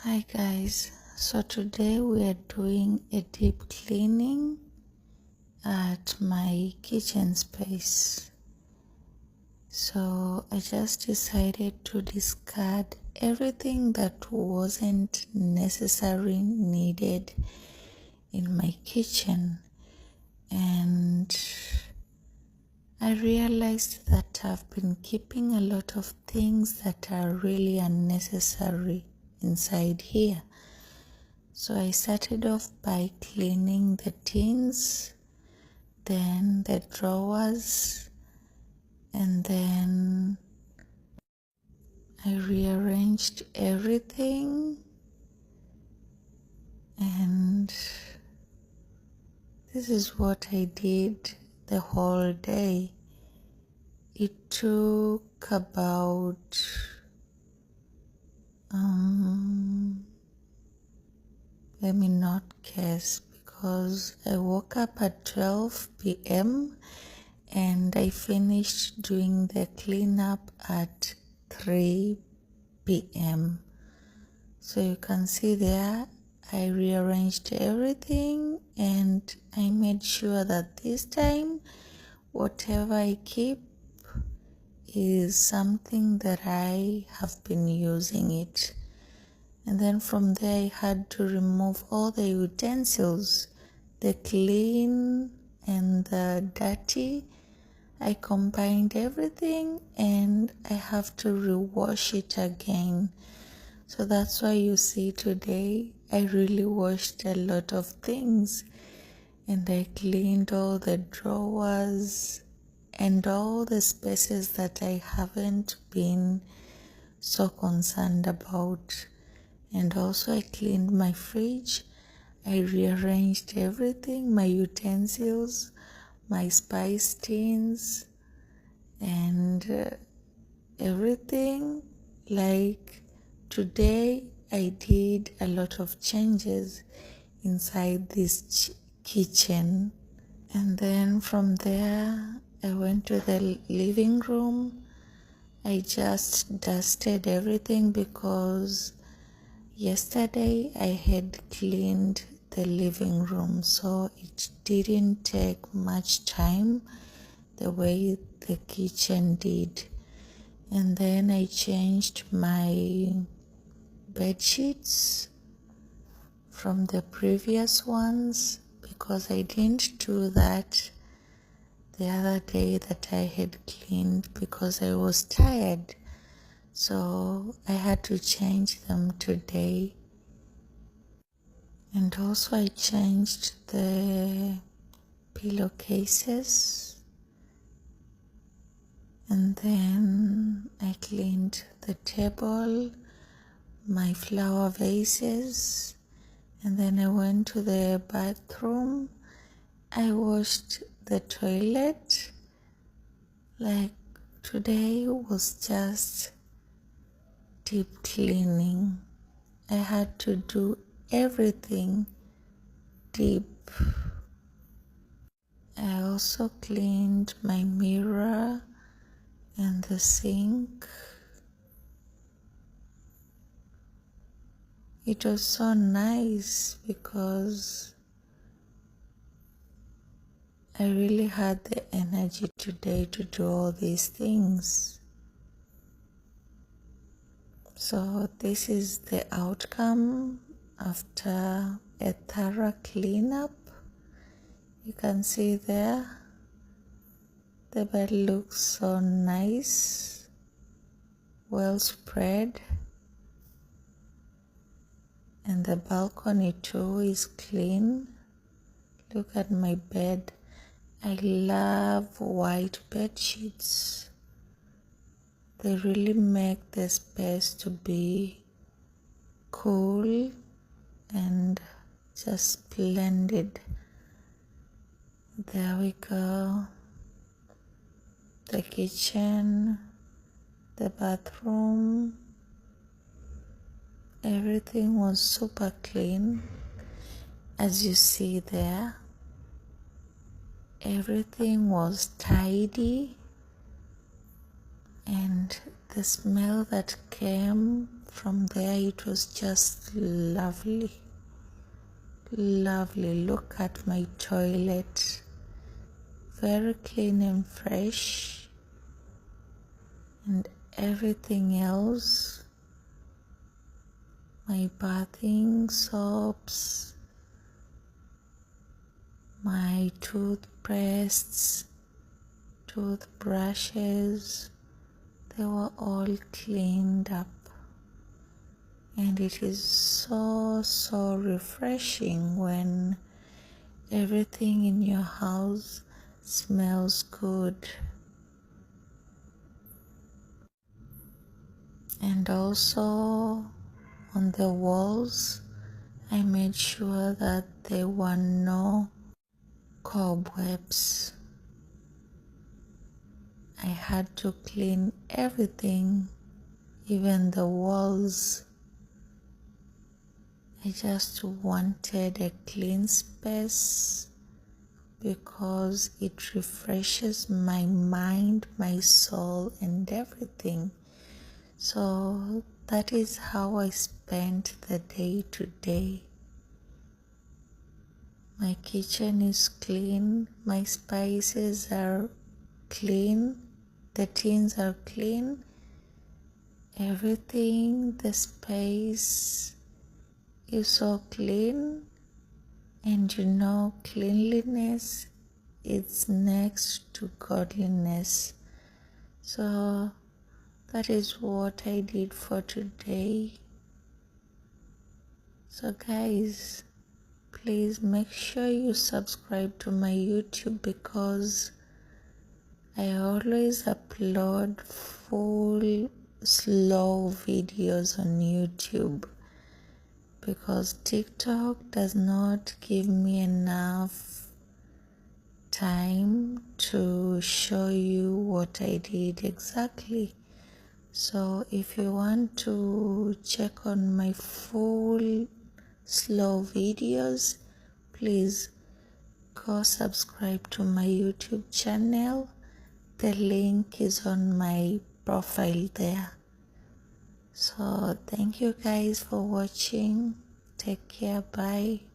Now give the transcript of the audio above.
Hi guys, so today we are doing a deep cleaning at my kitchen space. So I just decided to discard everything that wasn't necessarily needed in my kitchen, and I realized that I've been keeping a lot of things that are really unnecessary inside here. So I started off by cleaning the tins, then the drawers, and then I rearranged everything, and this is what I did the whole day. It took about let me not guess, because I woke up at 12 p.m. and I finished doing the cleanup at 3 p.m. So you can see there, I rearranged everything and I made sure that this time, whatever I keep is something that I have been using it. And then from there I had to remove all the utensils, the clean and the dirty. I combined everything and I have to rewash it again. So that's why you see today I really washed a lot of things, and I cleaned all the drawers and all the spaces that I haven't been so concerned about. And also I cleaned my fridge. I rearranged everything, my utensils, my spice tins, and everything. Like today I did a lot of changes inside this kitchen. And then from there I went to the living room. I just dusted everything because yesterday I had cleaned the living room, so it didn't take much time the way the kitchen did. And then I changed my bed sheets from the previous ones because I didn't do that the other day that I had cleaned because I was tired. So I had to change them today. And also I changed the pillowcases, and then I cleaned the table, my flower vases, and then I went to the bathroom. I washed the toilet. Like today was just deep cleaning. I had to do everything deep. I also cleaned my mirror and the sink. It was so nice because I really had the energy today to do all these things. So this is the outcome after a thorough cleanup. You can see there, the bed looks so nice, well spread, and the balcony too is clean. Look at my bed. I love white bed sheets. They really make the space to be cool and just splendid. There we go. The kitchen, the bathroom, everything was super clean. As you see there, everything was tidy, and the smell that came from there it was just lovely. Look at my toilet, very clean and fresh, and everything else, my bathing soaps, my toothbrushes, they were all cleaned up. And it is so refreshing when everything in your house smells good. And also on the walls, I made sure that there were no cobwebs. I had to clean everything, even the walls. I just wanted a clean space because it refreshes my mind, my soul, and everything. So that is how I spent the day today. My kitchen is clean, my spices are clean, the tins are clean, everything, the space is so clean. And cleanliness is next to godliness. So that is what I did for today. So guys, please make sure you subscribe to my YouTube because I always upload full slow videos on YouTube because TikTok does not give me enough time to show you what I did exactly. So if you want to check on my full slow videos, please go subscribe to my YouTube channel. The link is on my profile there. So thank you guys for watching. Take care. Bye.